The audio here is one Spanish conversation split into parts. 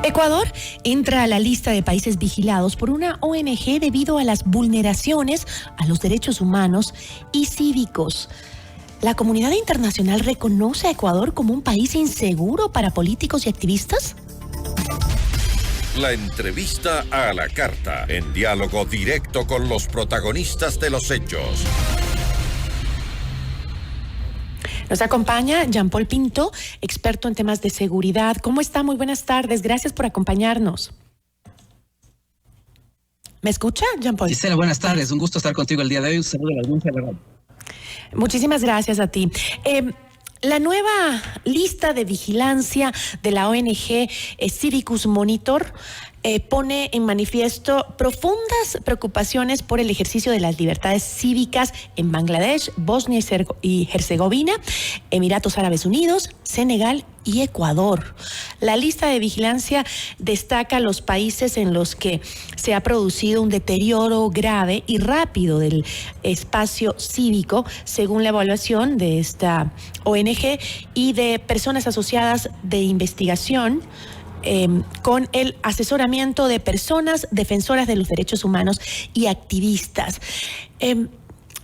Ecuador entra a la lista de países vigilados por una ONG debido a las vulneraciones a los derechos humanos y cívicos. ¿La comunidad internacional reconoce a Ecuador como un país inseguro para políticos y activistas? La entrevista a la carta, en diálogo directo con los protagonistas de los hechos. Nos acompaña Jean-Paul Pinto, experto en temas de seguridad. ¿Cómo está? Muy buenas tardes. Gracias por acompañarnos. ¿Me escucha, Jean-Paul? Gisela, buenas tardes. Un gusto estar contigo el día de hoy. Un saludo a la audiencia de la radio. Muchísimas gracias a ti. La nueva lista de vigilancia de la ONG Civicus Monitor pone en manifiesto profundas preocupaciones por el ejercicio de las libertades cívicas en Bangladesh, Bosnia y Herzegovina, Emiratos Árabes Unidos, Senegal y Ecuador. La lista de vigilancia destaca los países en los que se ha producido un deterioro grave y rápido del espacio cívico, según la evaluación de esta ONG y de personas asociadas de investigación, con el asesoramiento de personas defensoras de los derechos humanos y activistas.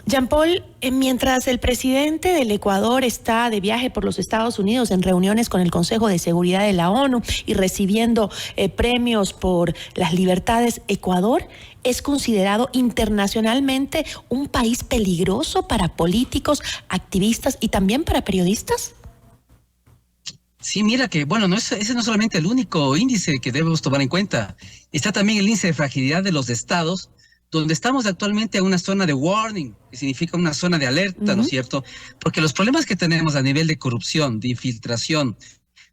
Jean-Paul, mientras el presidente del Ecuador está de viaje por los Estados Unidos en reuniones con el Consejo de Seguridad de la ONU y recibiendo premios por las libertades, Ecuador es considerado internacionalmente un país peligroso para políticos, activistas y también para periodistas. Sí, mira que, bueno, ese no es solamente el único índice que debemos tomar en cuenta. Está también el índice de fragilidad de los estados, donde estamos actualmente en una zona de warning, que significa una zona de alerta, ¿no es cierto? Porque los problemas que tenemos a nivel de corrupción, de infiltración,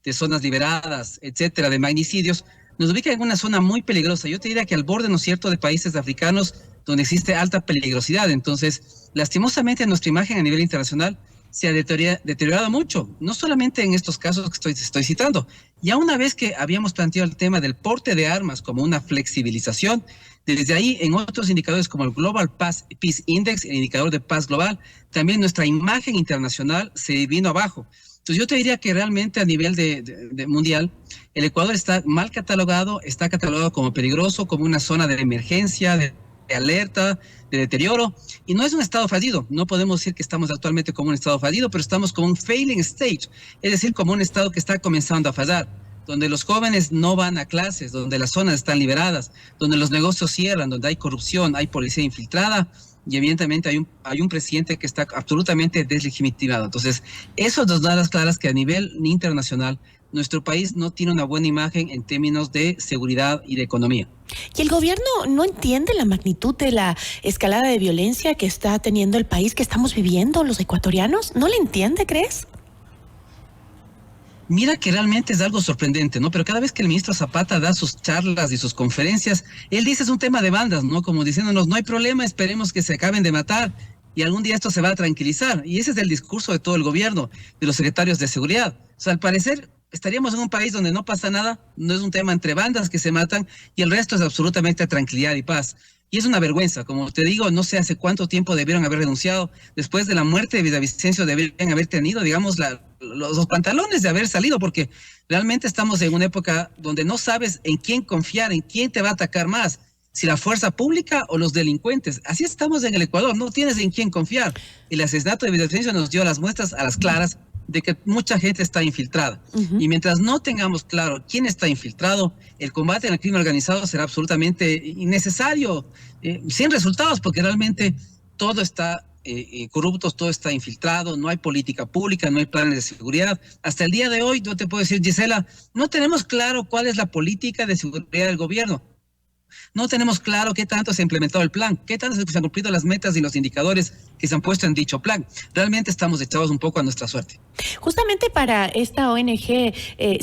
de zonas liberadas, etcétera, de magnicidios, nos ubican en una zona muy peligrosa. Yo te diría que al borde, ¿no es cierto?, de países africanos donde existe alta peligrosidad. Entonces, lastimosamente, nuestra imagen a nivel internacional se ha deteriorado mucho, no solamente en estos casos que estoy citando. Ya una vez que habíamos planteado el tema del porte de armas como una flexibilización, desde ahí en otros indicadores como el Global Peace Index, el indicador de paz global, también nuestra imagen internacional se vino abajo. Entonces yo te diría que realmente a nivel de mundial, el Ecuador está mal catalogado, está catalogado como peligroso, como una zona de emergencia, de alerta, de deterioro, y no es un estado fallido. No podemos decir que estamos actualmente como un estado fallido, pero estamos como un failing stage, es decir, como un estado que está comenzando a fallar, donde los jóvenes no van a clases, donde las zonas están liberadas, donde los negocios cierran, donde hay corrupción, hay policía infiltrada, y evidentemente hay un presidente que está absolutamente deslegitimado. Entonces, eso nos da las claras que a nivel internacional nuestro país no tiene una buena imagen en términos de seguridad y de economía. ¿Y el gobierno no entiende la magnitud de la escalada de violencia que está teniendo el país, que estamos viviendo los ecuatorianos? ¿No le entiende, crees? Mira que realmente es algo sorprendente, ¿no? Pero cada vez que el ministro Zapata da sus charlas y sus conferencias, él dice es un tema de bandas, ¿no? Como diciéndonos, no hay problema, esperemos que se acaben de matar y algún día esto se va a tranquilizar. Y ese es el discurso de todo el gobierno, de los secretarios de seguridad. O sea, al parecer estaríamos en un país donde no pasa nada, no es un tema entre bandas que se matan y el resto es absolutamente tranquilidad y paz. Y es una vergüenza, como te digo, no sé hace cuánto tiempo debieron haber renunciado. Después de la muerte de Villavicencio deberían haber tenido, digamos, los pantalones de haber salido, porque realmente estamos en una época donde no sabes en quién confiar, en quién te va a atacar más, si la fuerza pública o los delincuentes. Así estamos en el Ecuador, no tienes en quién confiar. El asesinato de Villavicencio nos dio las muestras a las claras de que mucha gente está infiltrada. Y mientras no tengamos claro quién está infiltrado, el combate al crimen organizado será absolutamente innecesario, sin resultados, porque realmente todo está corrupto, todo está infiltrado, no hay política pública, no hay planes de seguridad. Hasta el día de hoy, yo te puedo decir, Gisela, no tenemos claro cuál es la política de seguridad del gobierno. No tenemos claro qué tanto se ha implementado el plan, qué tanto se han cumplido las metas y los indicadores que se han puesto en dicho plan. Realmente estamos echados un poco a nuestra suerte. Justamente para esta ONG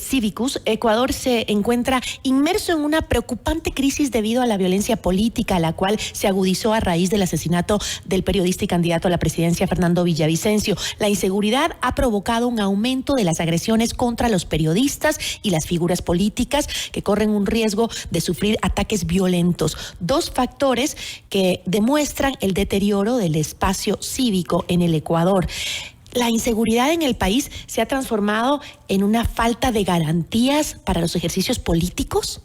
Civicus, Ecuador se encuentra inmerso en una preocupante crisis debido a la violencia política, la cual se agudizó a raíz del asesinato del periodista y candidato a la presidencia Fernando Villavicencio. La inseguridad ha provocado un aumento de las agresiones contra los periodistas y las figuras políticas que corren un riesgo de sufrir ataques violentos. Dos factores que demuestran el deterioro del espacio cívico en el Ecuador. la inseguridad en el país se ha transformado en una falta de garantías para los ejercicios políticos?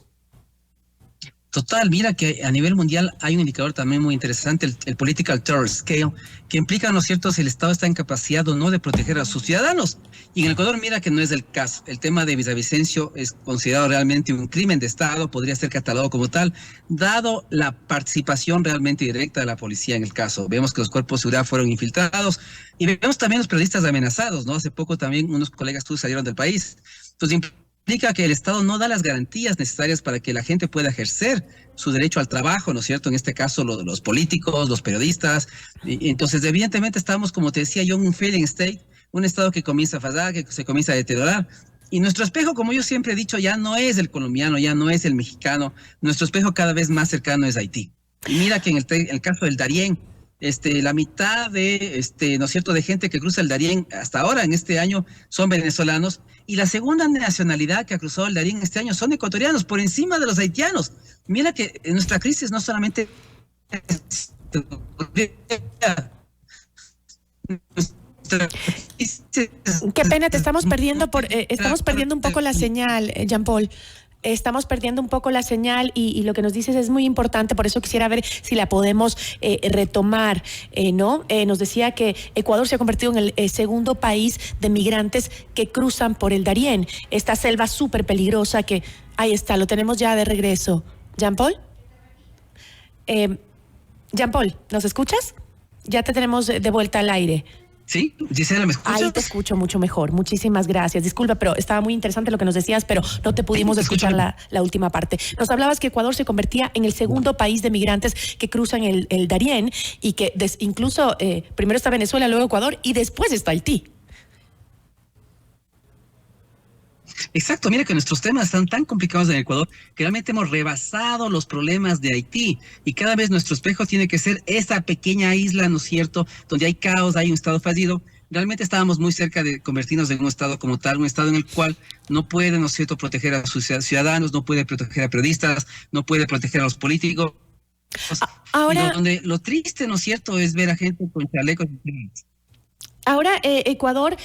Total, mira que a nivel mundial hay un indicador también muy interesante, el Political Terror Scale, que implica, ¿no es cierto?, si el Estado está en capacidad o no de proteger a sus ciudadanos. Y en el Ecuador, mira que no es el caso. El tema de Villavicencio es considerado realmente un crimen de Estado, podría ser catalogado como tal, dado la participación realmente directa de la policía en el caso. Vemos que los cuerpos de seguridad fueron infiltrados y vemos también los periodistas amenazados, ¿no? Hace poco también unos colegas tuyos salieron del país. Entonces, implica que el Estado no da las garantías necesarias para que la gente pueda ejercer su derecho al trabajo, ¿no es cierto? En este caso, los políticos, los periodistas. Y entonces, evidentemente, estamos, como te decía yo, en un failing state, un Estado que comienza a fallar, que se comienza a deteriorar. Y nuestro espejo, como yo siempre he dicho, ya no es el colombiano, ya no es el mexicano. Nuestro espejo cada vez más cercano es Haití. Y mira que en el caso del Darién, la mitad de, ¿no es cierto?, de gente que cruza el Darién hasta ahora, en este año, son venezolanos. Y la segunda nacionalidad que ha cruzado el Darién este año son ecuatorianos, por encima de los haitianos. Mira que nuestra crisis no solamente... Qué pena, te estamos perdiendo estamos perdiendo un poco la señal, Jean-Paul. Estamos perdiendo un poco la señal y lo que nos dices es muy importante, por eso quisiera ver si la podemos retomar, ¿no? Nos decía que Ecuador se ha convertido en el segundo país de migrantes que cruzan por el Darién, esta selva súper peligrosa que, ahí está, lo tenemos ya de regreso. ¿Jean-Paul? Jean-Paul, ¿nos escuchas? Ya te tenemos de vuelta al aire. Sí, Gisela, ¿me escuchas? Ahí te escucho mucho mejor. Muchísimas gracias. Disculpa, pero estaba muy interesante lo que nos decías, pero no te pudimos escuchar la última parte. Nos hablabas que Ecuador se convertía en el segundo país de migrantes que cruzan el Darién y que incluso primero está Venezuela, luego Ecuador y después está Haití. Exacto, mira que nuestros temas están tan complicados en Ecuador que realmente hemos rebasado los problemas de Haití y cada vez nuestro espejo tiene que ser esa pequeña isla, ¿no es cierto?, donde hay caos, hay un Estado fallido. Realmente estábamos muy cerca de convertirnos en un Estado como tal, un Estado en el cual no puede, ¿no es cierto?, proteger a sus ciudadanos, no puede proteger a periodistas, no puede proteger a los políticos. Ahora, donde lo triste, ¿no es cierto?, es ver a gente con chalecos. Ahora, Ecuador...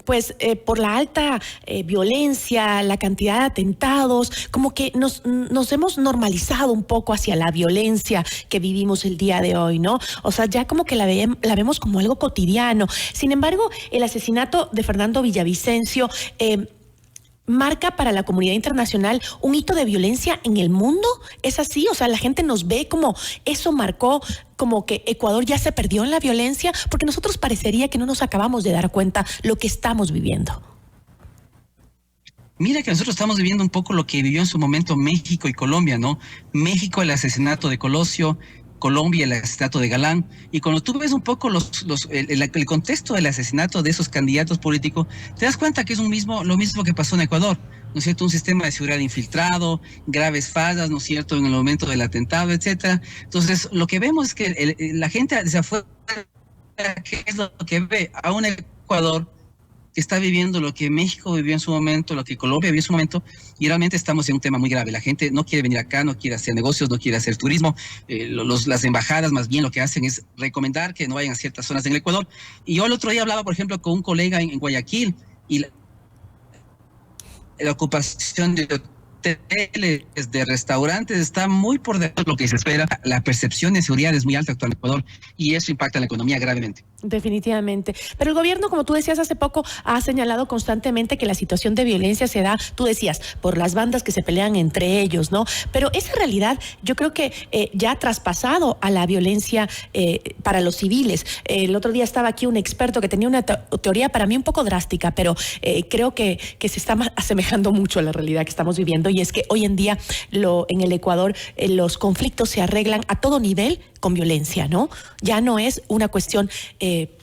pues por la alta violencia, la cantidad de atentados, como que nos hemos normalizado un poco hacia la violencia que vivimos el día de hoy, ¿no? O sea, ya como que la vemos como algo cotidiano. Sin embargo, el asesinato de Fernando Villavicencio marca para la comunidad internacional un hito de violencia en el mundo. ¿Es así? O sea, la gente nos ve como eso marcó como que Ecuador ya se perdió en la violencia, porque nosotros parecería que no nos acabamos de dar cuenta lo que estamos viviendo. Mira que nosotros estamos viviendo un poco lo que vivió en su momento México y Colombia, ¿no? México, el asesinato de Colosio, Colombia, el asesinato de Galán, y cuando tú ves un poco el contexto del asesinato de esos candidatos políticos, te das cuenta que es lo mismo que pasó en Ecuador, ¿no es cierto? Un sistema de seguridad infiltrado, graves fallas, ¿no es cierto?, en el momento del atentado, etcétera. Entonces, lo que vemos es que la gente desde afuera, ¿qué es lo que ve? A un Ecuador que está viviendo lo que México vivió en su momento, lo que Colombia vivió en su momento, y realmente estamos en un tema muy grave. La gente no quiere venir acá, no quiere hacer negocios, no quiere hacer turismo. Las embajadas más bien lo que hacen es recomendar que no vayan a ciertas zonas en el Ecuador. Y yo el otro día hablaba, por ejemplo, con un colega en Guayaquil, y la ocupación de hoteles, de restaurantes, está muy por debajo de lo que se espera. La percepción de seguridad es muy alta actualmente en Ecuador y eso impacta en la economía gravemente. Definitivamente. Pero el gobierno, como tú decías hace poco, ha señalado constantemente que la situación de violencia se da, tú decías, por las bandas que se pelean entre ellos, ¿no? Pero esa realidad yo creo que ya ha traspasado a la violencia para los civiles. El otro día estaba aquí un experto que tenía una teoría para mí un poco drástica, pero creo que se está asemejando mucho a la realidad que estamos viviendo, y es que hoy en día en el Ecuador los conflictos se arreglan a todo nivel con violencia, ¿no? Ya no es una cuestión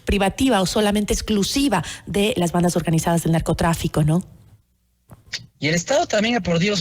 privativa o solamente exclusiva de las bandas organizadas del narcotráfico, ¿no? Y el Estado también ha perdido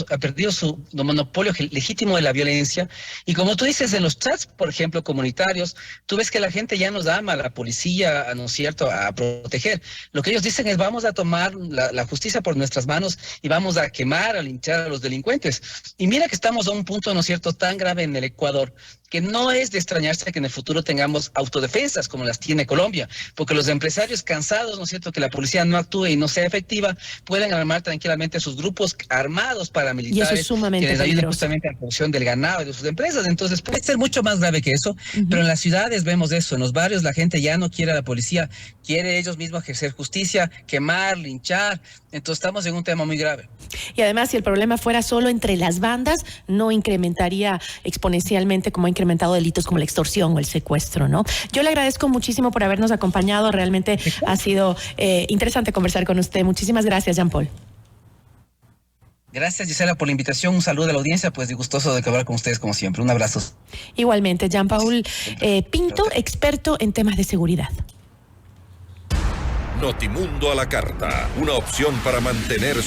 su monopolio legítimo de la violencia. Y como tú dices, en los chats, por ejemplo, comunitarios, tú ves que la gente ya nos llama a la policía, ¿no es cierto?, a proteger. Lo que ellos dicen es vamos a tomar la justicia por nuestras manos y vamos a quemar, a linchar a los delincuentes. Y mira que estamos a un punto, ¿no es cierto?, tan grave en el Ecuador, que no es de extrañarse que en el futuro tengamos autodefensas como las tiene Colombia, porque los empresarios cansados, ¿no es cierto?, que la policía no actúe y no sea efectiva, pueden armar tranquilamente sus grupos armados paramilitares, y eso es sumamente que les ayuden peligroso. justamente a la producción del ganado y de sus empresas. Entonces puede ser mucho más grave que eso, pero en las ciudades vemos eso, en los barrios la gente ya no quiere a la policía, quiere ellos mismos ejercer justicia, quemar, linchar. Entonces estamos en un tema muy grave. Y además, si el problema fuera solo entre las bandas, no incrementaría exponencialmente como ha incrementado delitos como la extorsión o el secuestro, ¿no? Yo le agradezco muchísimo por habernos acompañado. Realmente ha sido interesante conversar con usted. Muchísimas gracias, Jean Paul. Gracias, Gisela, por la invitación. Un saludo a la audiencia, pues gustoso de hablar con ustedes como siempre. Un abrazo. Igualmente, Jean Paul Pinto, experto en temas de seguridad. Notimundo a la carta, una opción para mantener